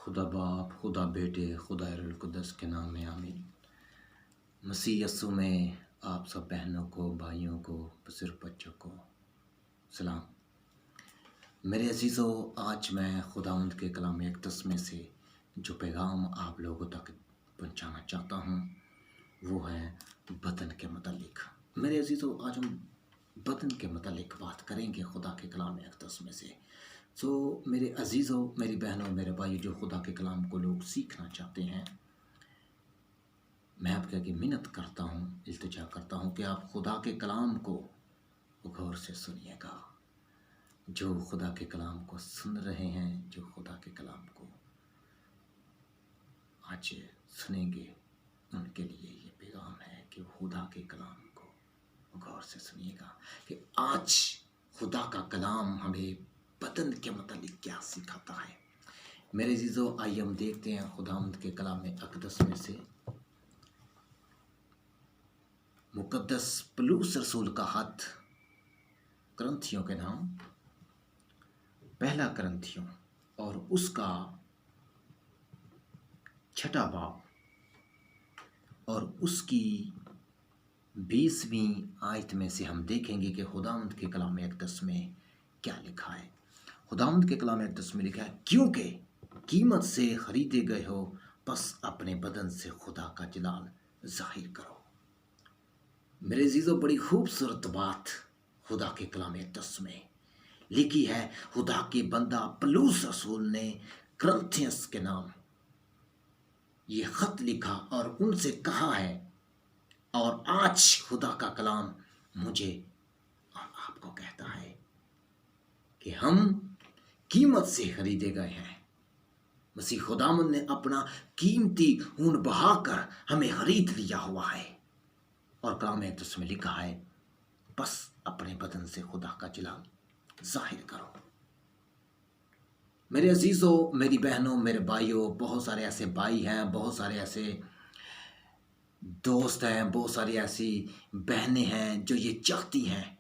खुदा बाप, खुदा बेटे, खुदा रुल कुद्दस के नाम में आमीन। मसीह यस्सु में आप सब बहनों को, भाइयों को, बुजुर्ग बच्चों को सलाम। मेरे अजीज़ों, आज मैं खुदावंद के कलाम अक़दस में से जो पैगाम आप लोगों तक पहुंचाना चाहता हूं वो है बदन के मुतालिक। मेरे अजीज़ों, आज हम बदन के मुतालिक बात करेंगे खुदा के कलाम अक़दस में से। मेरे अजीज़ों, मेरी बहनों, मेरे भाई, जो खुदा के कलाम को लोग सीखना चाहते हैं, मैं आपके आगे मिन्नत करता हूँ, इल्तिजा करता हूँ कि आप खुदा के कलाम को गौर से सुनिएगा। जो खुदा के कलाम को सुन रहे हैं, जो खुदा के कलाम को आज सुनेंगे, उनके लिए ये पैगाम है कि खुदा के कलाम को गौर से सुनिएगा कि आज खुदा का कलाम हमें बदन के मतलब क्या सिखाता है। मेरे अजीज़ों, आइए हम देखते हैं खुदावंद के कलाम अक़दस में से मुक़द्दस पौलुस रसूल का खत करंथियों के नाम, पहला करंथियों और उसका 6वां बाब और उसकी 20वीं आयत में से हम देखेंगे कि खुदावंद के कलाम अक़दस में क्या लिखा है। खुदावंद के कलाम अक़दस में लिखा है, क्योंकि कीमत से खरीदे गए हो, बस अपने बदन से खुदा का जलाल जाहिर करो। मेरे अजीज़ों, बड़ी खूबसूरत बात खुदा के कलाम अक़दस में लिखी है। खुदा के बंदा पौलुस रसूल ने करंथियंस के नाम ये खत लिखा और उनसे कहा है, और आज खुदा का कलाम मुझे और आपको कहता है कि हम कीमत से खरीदे गए हैं। मसीह खुदावंद ने अपना कीमती खून बहाकर हमें खरीद लिया हुआ है। और कलाम अक़दस में लिखा है, बस अपने बदन से खुदा का जलाल जाहिर करो। मेरे अजीज़ों, मेरी बहनों, मेरे भाइयों, बहुत सारे ऐसे भाई हैं, बहुत सारे ऐसे दोस्त हैं, बहुत सारी ऐसी बहनें हैं जो ये चाहती हैं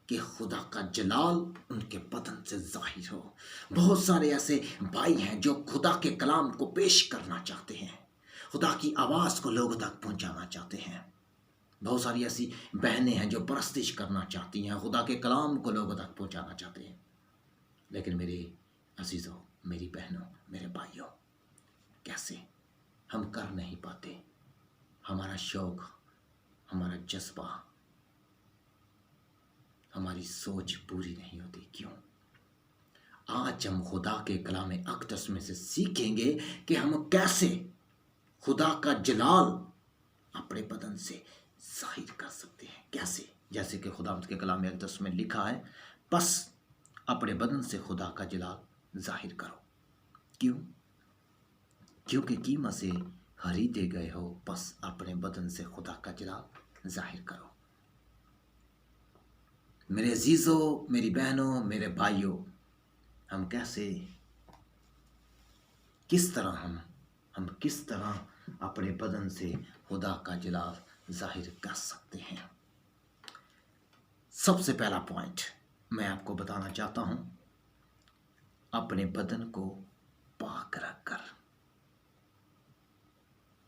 कि खुदा का जलाल उनके बदन से जाहिर हो। बहुत सारे ऐसे भाई हैं जो खुदा के कलाम को पेश करना चाहते हैं, खुदा की आवाज़ को लोगों तक पहुंचाना चाहते हैं। बहुत सारी ऐसी बहनें हैं जो परस्तिश करना चाहती हैं, खुदा के कलाम को लोगों तक पहुंचाना चाहते हैं। लेकिन मेरे अजीज़ों, मेरी बहनों, मेरे भाइयों, कैसे हम कर नहीं पाते। हमारा शौक़, हमारा जज्बा, हमारी सोच पूरी नहीं होती। क्यों? आज हम खुदा के कलाम अक़दस में से सीखेंगे कि हम कैसे खुदा का जलाल अपने बदन से जाहिर कर सकते हैं। कैसे? जैसे कि खुदा के कलाम अक़दस में लिखा है, बस अपने बदन से खुदा का जलाल जाहिर करो। क्यों? क्योंकि कीमत से खरीदे गए हो, बस अपने बदन से खुदा का जलाल जाहिर करो। मेरे अजीज़ों, मेरी बहनों, मेरे भाइयों, हम कैसे, किस तरह हम किस तरह अपने बदन से खुदा का जलाल जाहिर कर सकते हैं। सबसे पहला पॉइंट मैं आपको बताना चाहता हूं, अपने बदन को पाक रखकर।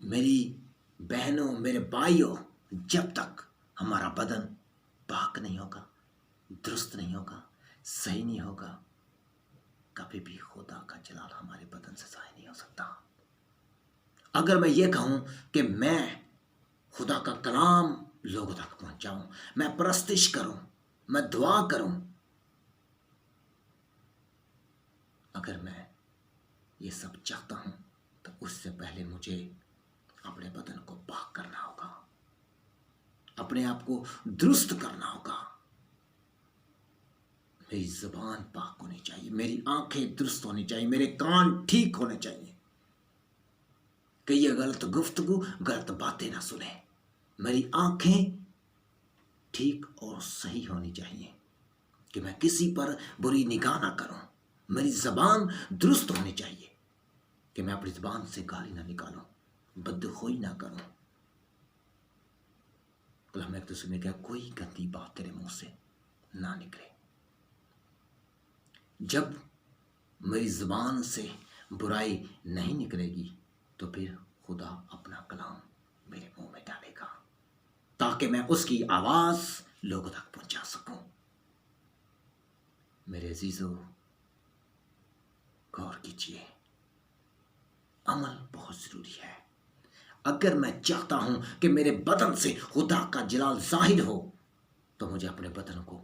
मेरी बहनों, मेरे भाइयों, जब तक हमारा बदन पाक नहीं होगा, दुरुस्त नहीं होगा, सही नहीं होगा, कभी भी खुदा का जलाल हमारे बदन से जाहिर नहीं हो सकता। अगर मैं ये कहूं कि मैं खुदा का कलाम लोगों तक पहुंचाऊं, मैं परस्तिश करूं, मैं दुआ करूं, अगर मैं ये सब चाहता हूं तो उससे पहले मुझे अपने बदन को पाक करना होगा, अपने आप को दुरुस्त करना होगा। मेरी ज़ुबान पाक होनी चाहिए, मेरी आंखें दुरुस्त होनी चाहिए, मेरे कान ठीक होने चाहिए कि ये गलत गुफ्तगू, गलत बातें ना सुने। मेरी आंखें ठीक और सही होनी चाहिए कि मैं किसी पर बुरी निगाह ना करूं। मेरी ज़बान दुरुस्त होनी चाहिए कि मैं अपनी ज़बान से गाली ना निकालूं, बदखोई ना करूं। कलाम अक़दस में क्या, कोई गंदी बात तेरे मुंह से ना निकले। जब मेरी ज़बान से برائی نہیں نکلے گی تو پھر خدا اپنا کلام میرے منہ میں ڈالے گا تاکہ میں اس کی آواز لوگوں تک پہنچا سکوں۔ میرے عزیزو، غور کیجیے، عمل بہت ضروری ہے۔ اگر میں چاہتا ہوں کہ میرے بدن سے خدا کا جلال ظاہر ہو تو مجھے اپنے بدن کو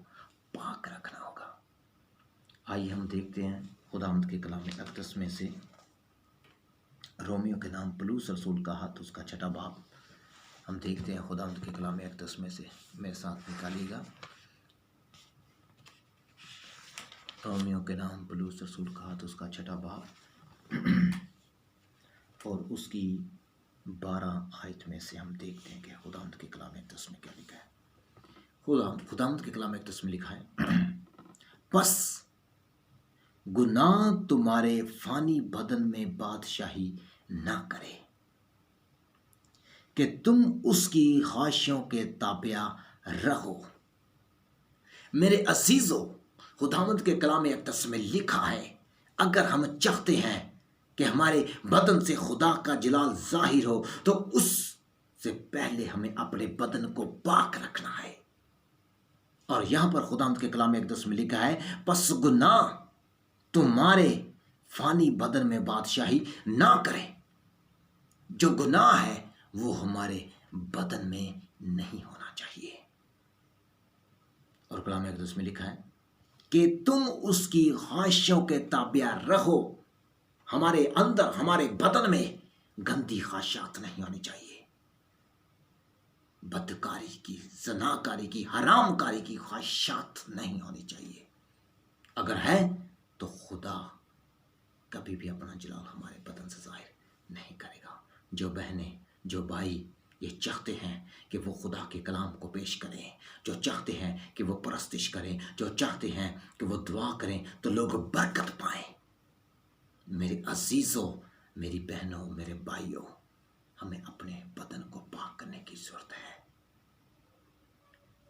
پاک رکھنا ہوگا۔ آئیے ہم دیکھتے ہیں خداوند کے کلام اقدس میں سے رومیو کے نام پولس رسول کا خط، اس کا 6 باب ہم دیکھتے ہیں خداوند کے کلام اقدس میں سے، میرے ساتھ نکالیے گا۔ رومیو کے نام پولس رسول کا خط، اس کا 6 باب اور اس کی 12 آیت میں سے ہم دیکھتے ہیں کہ خداوند کے کلام اقدس میں کیا لکھا ہے۔ خداوند کے کلام اقدس میں لکھا ہے، پس گناہ تمہارے فانی بدن میں بادشاہی نہ کرے کہ تم اس کی خواہشوں کے تابع رہو۔ میرے عزیزو، خداوند کے کلام اقدس میں لکھا ہے، اگر ہم چاہتے ہیں کہ ہمارے بدن سے خدا کا جلال ظاہر ہو تو اس سے پہلے ہمیں اپنے بدن کو پاک رکھنا ہے۔ اور یہاں پر خداوند کے کلام اقدس میں لکھا ہے، پس گناہ تمہارے فانی بدن میں بادشاہی نہ کرے۔ جو گناہ ہے وہ ہمارے بدن میں نہیں ہونا چاہیے۔ اور کلام اقدس میں لکھا ہے کہ تم اس کی خواہشوں کے تابع رہو۔ ہمارے اندر، ہمارے بدن میں گندی خواہشات نہیں ہونی چاہیے، بدکاری کی، زناکاری کی، حرام کاری کی خواہشات نہیں ہونی چاہیے۔ اگر ہے تو خدا کبھی بھی اپنا جلال ہمارے بدن سے ظاہر نہیں کرے گا۔ جو بہنیں، جو بھائی یہ چاہتے ہیں کہ وہ خدا کے کلام کو پیش کریں، جو چاہتے ہیں کہ وہ پرستش کریں، جو چاہتے ہیں کہ وہ دعا کریں تو لوگ برکت پائیں، میرے عزیزوں، میری بہنوں، میرے بھائیوں، ہمیں اپنے بدن کو پاک کرنے کی ضرورت ہے۔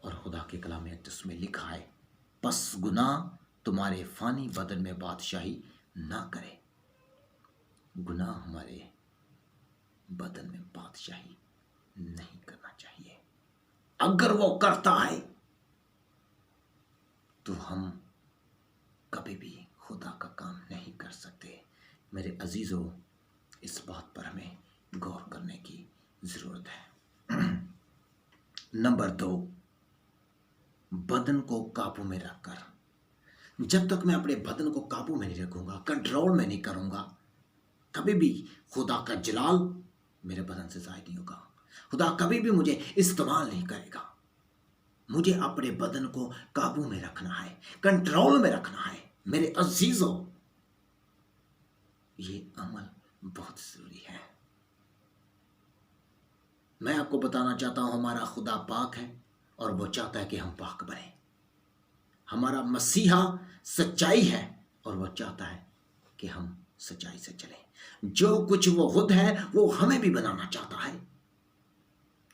اور خدا کے کلام اقدس میں لکھا ہے، پس گناہ تمہارے فانی بدن میں بادشاہی نہ کرے۔ گناہ ہمارے بدن میں بادشاہی نہیں کرنا چاہیے۔ اگر وہ کرتا ہے تو ہم کبھی بھی خدا کا کام نہیں کر سکتے۔ میرے عزیزو، اس بات پر ہمیں غور کرنے کی ضرورت ہے۔ نمبر 2، بدن کو قابو میں رکھ کر۔ جب تک میں اپنے بدن کو قابو میں نہیں رکھوں گا، کنٹرول میں نہیں کروں گا، کبھی بھی خدا کا جلال میرے بدن سے ظاہر نہیں ہوگا۔ خدا کبھی بھی مجھے استعمال نہیں کرے گا۔ مجھے اپنے بدن کو قابو میں رکھنا ہے، کنٹرول میں رکھنا ہے۔ میرے عزیزو، یہ عمل بہت ضروری ہے۔ میں آپ کو بتانا چاہتا ہوں، ہمارا خدا پاک ہے اور وہ چاہتا ہے کہ ہم پاک بنیں۔ ہمارا مسیحا سچائی ہے اور وہ چاہتا ہے کہ ہم سچائی سے چلیں۔ جو کچھ وہ خود ہے وہ ہمیں بھی بنانا چاہتا ہے۔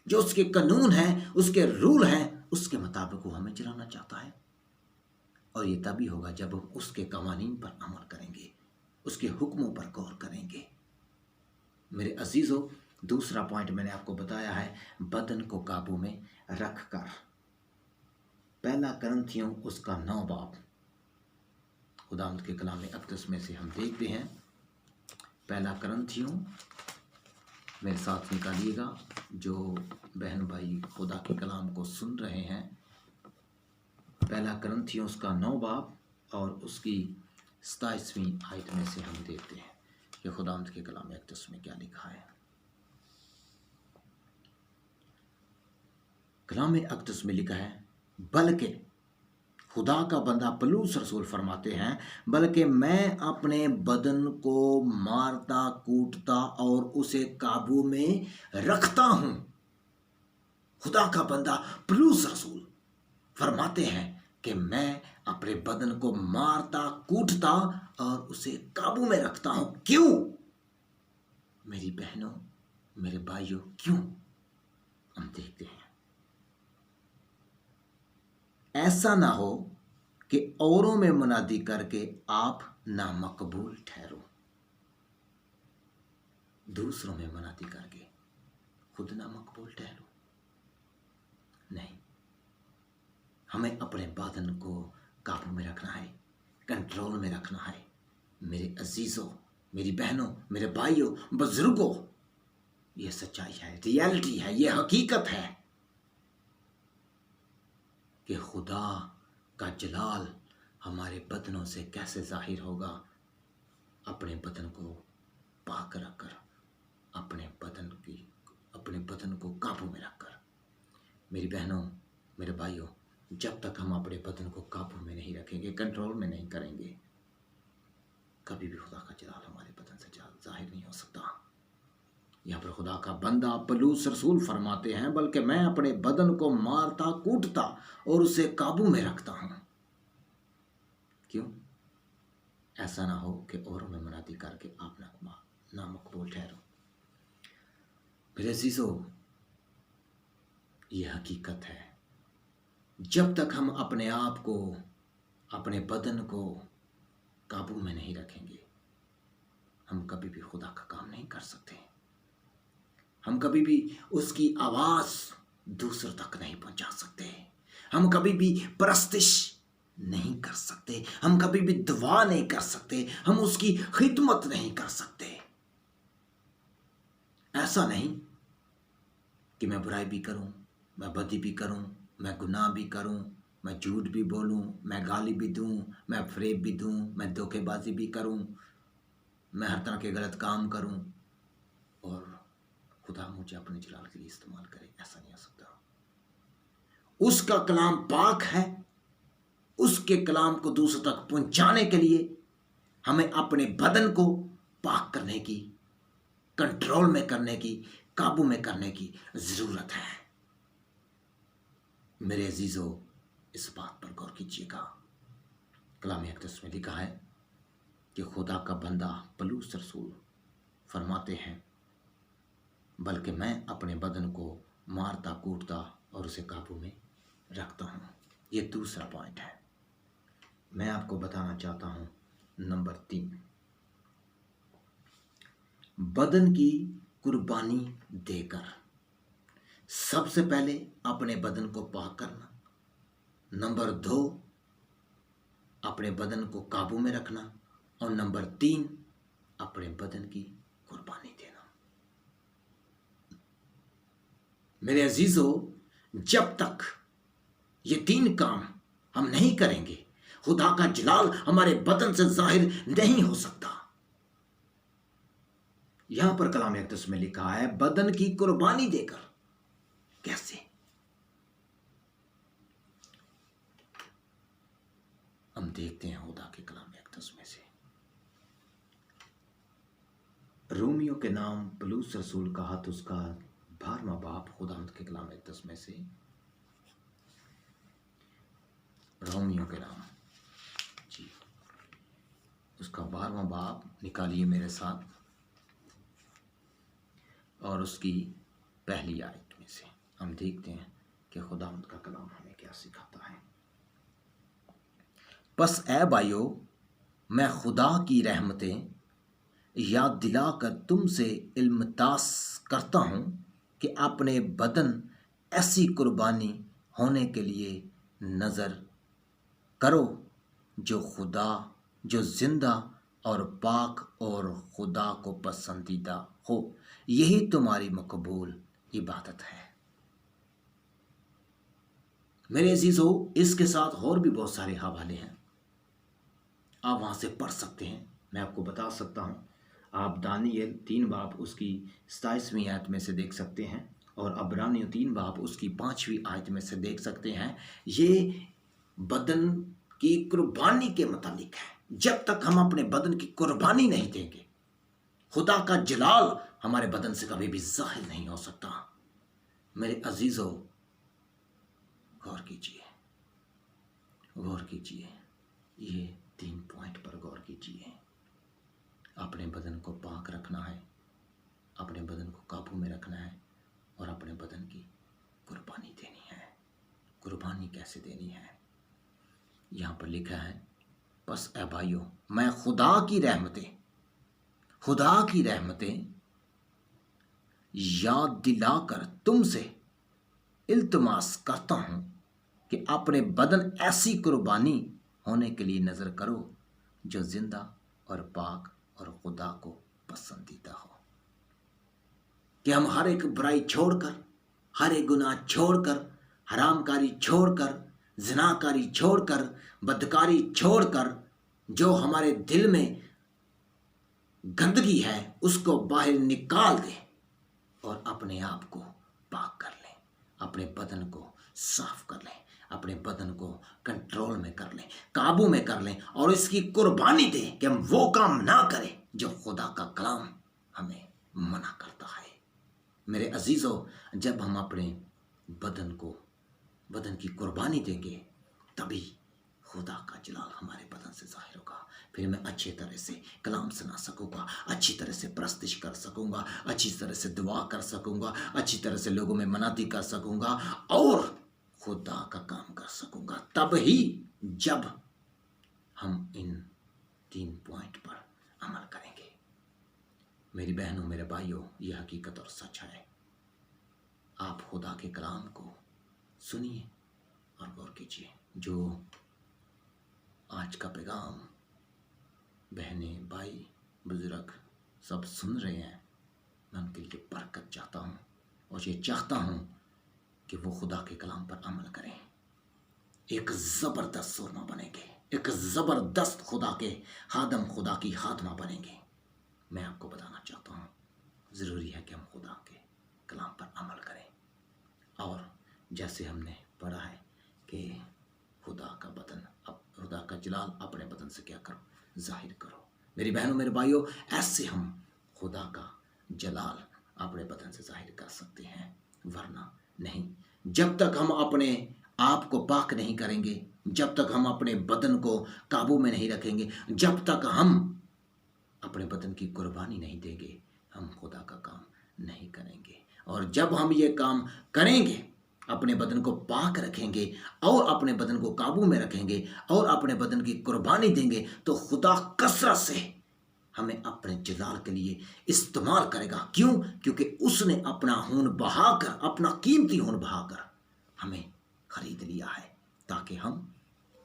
جو اس کے قانون ہیں، اس کے رول ہیں، اس کے مطابق وہ ہمیں چلانا چاہتا ہے۔ اور یہ تبھی ہوگا جب ہم اس کے قوانین پر عمل کریں گے، اس کے حکموں پر غور کریں گے۔ میرے عزیزو، دوسرا پوائنٹ میں نے آپ کو بتایا ہے، بدن کو قابو میں رکھ کر۔ 1 کرنتھیوں اس کا 9 باب خداوند کے کلام اقدس میں سے ہم دیکھتے ہیں۔ 1 کرنتھیوں، میرے ساتھ نکالیے گا، جو بہن بھائی خدا کے کلام کو سن رہے ہیں۔ 1 کرنتھیوں اس کا 9 باب اور اس کی 27ویں آیت میں سے ہم دیکھتے ہیں کہ خداوند کے کلام اقدس میں کیا لکھا ہے۔ کلام اقدس میں لکھا ہے، بلکہ خدا کا بندہ پولس رسول فرماتے ہیں، بلکہ میں اپنے بدن کو مارتا، کوٹتا اور اسے قابو میں رکھتا ہوں۔ خدا کا بندہ پولس رسول فرماتے ہیں کہ میں اپنے بدن کو مارتا، کوٹتا اور اسے قابو میں رکھتا ہوں۔ کیوں؟ میری بہنوں، میرے بھائیوں، کیوں؟ ہم دیکھتے ہیں، ایسا نہ ہو کہ اوروں میں منادی کر کے آپ نامقبول ٹھہرو۔ दूसरों में मनाती करके खुद ना मकबूल ठहरू। नहीं, हमें अपने बदन को काबू में रखना है, कंट्रोल में रखना है। मेरे अजीजों, मेरी बहनों, मेरे भाइयों, बुजुर्गों, ये सच्चाई है, रियलिटी है, ये हकीकत है कि खुदा का जलाल हमारे बदनों से कैसे जाहिर होगा। अपने बदन को पाक रखकर, अपने बदन को काबू में रखकर। मेरी बहनों, मेरे भाइयों, जब तक हम अपने बदन को काबू में नहीं रखेंगे, कंट्रोल में नहीं करेंगे, कभी भी खुदा का जलाल हमारे बदन से जाहिर नहीं हो सकता। यहाँ पर खुदा का बंदा पलूस रसूल फरमाते हैं, बल्कि मैं अपने बदन को मारता कूटता और उसे काबू में रखता हूँ। क्यों? ऐसा ना हो कि औरों में मनाती करके आप ना मकबूल ठहरो। मेरे अजीजों, ये हकीकत है। जब तक हम अपने आप को, अपने बदन को काबू में नहीं रखेंगे, हम कभी भी खुदा का काम नहीं कर सकते। हम कभी भी उसकी आवाज़ दूसरों तक नहीं पहुंचा सकते। हम कभी भी परस्तिश नहीं कर सकते। हम कभी भी दुआ नहीं कर सकते। हम उसकी खिदमत नहीं कर सकते। ऐसा नहीं कि मैं बुराई भी करूं, मैं बदी भी करूं, मैं गुनाह भी करूं, मैं झूठ भी बोलूं, मैं गाली भी दूं, मैं फरेब भी दूं, मैं धोखेबाजी भी करूं, मैं हर तरह के गलत काम करूं और खुदा मुझे अपने जलाल के लिए इस्तेमाल करे। ऐसा नहीं हो सकता। उसका कलाम पाक है। उसके कलाम को दूसरों तक पहुंचाने के लिए हमें अपने बदन को पाक करने की, कंट्रोल में करने की, काबू में करने की जरूरत है। मेरे अजीजों, इस बात पर गौर कीजिएगा। कलाम अक़दस में लिखा है कि खुदा का बंदा पलूस रसूल फरमाते हैं, बल्कि मैं अपने बदन को मारता कूटता और उसे काबू में रखता हूँ। ये दूसरा पॉइंट है। मैं आपको बताना चाहता हूँ नंबर 3, बदन की कुर्बानी देकर। सबसे पहले अपने बदन को पाक करना। नंबर 2, अपने बदन को काबू में रखना। और नंबर 3, अपने बदन की कुर्बानी देना। मेरे अजीजों, जब तक ये 3 काम हम नहीं करेंगे, खुदा का जलाल हमारे बदन से जाहिर नहीं हो सकता। यहां पर कलाम अक़दस में लिखा है, बदन की कुर्बानी देकर। कैसे? हम देखते हैं खुदा के कलाम अक़दस में से। रोमियो के नाम पलूस रसूल का हाथ, उसका 12वां बाब, खुदावंद के कलाम अक़दस में से। रोमियो के नाम जी, उसका 12वां बाब निकालिए मेरे साथ, और उसकी पहली आयत में से हम देखते हैं कि खुदावंद का कलाम हमें क्या सिखाता है। बस ऐ भाइयों, मैं खुदा की रहमतें याद दिलाकर तुमसे इल्मतास करता हूँ कि अपने बदन ऐसी कुर्बानी होने के लिए नज़र करो जो जिंदा और पाक और खुदा को पसंदीदा हो। यही तुम्हारी मकबूल इबादत है। मेरे अजीजों, इसके साथ और भी बहुत सारे हवाले हैं, आप वहाँ से पढ़ सकते हैं। मैं आपको बता सकता हूँ, आप दानियल 3 बाब उसकी 27वीं आयत में से देख सकते हैं, और अब्रानियों 3 बाब उसकी 5वीं आयत में से देख सकते हैं। ये बदन की कुर्बानी के मुतालिक है। जब तक हम अपने बदन की कुर्बानी नहीं देंगे, खुदा का जलाल हमारे बदन से कभी भी जाहिर नहीं हो सकता। मेरे अजीजों, गौर कीजिए, गौर कीजिए, ये 3 पॉइंट पर गौर कीजिए। अपने बदन को पाक रखना है, अपने बदन को काबू में रखना है, और अपने बदन की कुर्बानी देनी है। कुर्बानी कैसे देनी है? यहाँ पर लिखा है, बस ऐ भाइयों, मैं खुदा की रहमतें یاد دلا کر تم سے التماس کرتا ہوں کہ اپنے بدن ایسی قربانی ہونے کے لیے نظر کرو جو زندہ اور پاک اور خدا کو پسندیدہ ہو، کہ ہم ہر ایک برائی چھوڑ کر، ہر ایک گناہ چھوڑ کر، حرام کاری چھوڑ کر، زنا کاری چھوڑ کر، بدکاری چھوڑ کر، جو ہمارے دل میں گندگی ہے اس کو باہر نکال دیں اور اپنے آپ کو پاک کر لیں، اپنے بدن کو صاف کر لیں، اپنے بدن کو کنٹرول میں کر لیں، قابو میں کر لیں، اور اس کی قربانی دیں کہ ہم وہ کام نہ کریں جو خدا کا کلام ہمیں منع کرتا ہے۔ میرے عزیزو، جب ہم اپنے بدن کی قربانی دیں گے تبھی خدا کا جلال ہمارے بدن سے ظاہر ہوگا، پھر میں اچھی طرح سے کلام سنا سکوں گا، اچھی طرح سے پرستش کر سکوں گا، اچھی طرح سے دعا کر سکوں گا، اچھی طرح سے لوگوں میں مناتی کر سکوں گا اور خدا کا کام کر سکوں گا، تب ہی جب ہم ان 3 پوائنٹ پر عمل کریں گے۔ میری بہنوں، میرے بھائیوں، یہ حقیقت اور سچ ہے۔ آپ خدا کے کلام کو سنیے اور غور کیجیے۔ جو آج کا پیغام بہنیں، بھائی، بزرگ سب سن رہے ہیں، میں ان کے لیے برکت چاہتا ہوں اور یہ چاہتا ہوں کہ وہ خدا کے کلام پر عمل کریں، ایک زبردست سورما بنیں گے، ایک زبردست خدا کے خادم، خدا کی خادمہ بنیں گے۔ میں آپ کو بتانا چاہتا ہوں، ضروری ہے کہ ہم خدا کے کلام پر عمل کریں، اور جیسے ہم نے پڑھا ہے کہ خدا کا جلال اپنے بدن سے کیا کرو، ظاہر کرو۔ میری بہنوں، میرے بھائیوں، ایسے ہم خدا کا جلال اپنے بدن سے ظاہر کر سکتے ہیں، ورنہ نہیں۔ جب تک ہم اپنے آپ کو پاک نہیں کریں گے، جب تک ہم اپنے بدن کو قابو میں نہیں رکھیں گے، جب تک ہم اپنے بدن کی قربانی نہیں دیں گے، ہم خدا کا کام نہیں کریں گے۔ اور جب ہم یہ کام کریں گے، اپنے بدن کو پاک رکھیں گے اور اپنے بدن کو قابو میں رکھیں گے اور اپنے بدن کی قربانی دیں گے، تو خدا کثرت سے ہمیں اپنے جلال کے لیے استعمال کرے گا۔ کیوں؟ کیونکہ اس نے اپنا خون بہا کر، اپنا قیمتی خون بہا کر ہمیں خرید لیا ہے، تاکہ ہم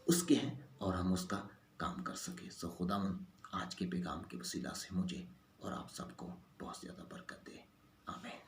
اس کے ہیں اور ہم اس کا کام کر سکیں۔ سو خداوند آج کے پیغام کے وسیلہ سے مجھے اور آپ سب کو بہت زیادہ برکت دے۔ آمین۔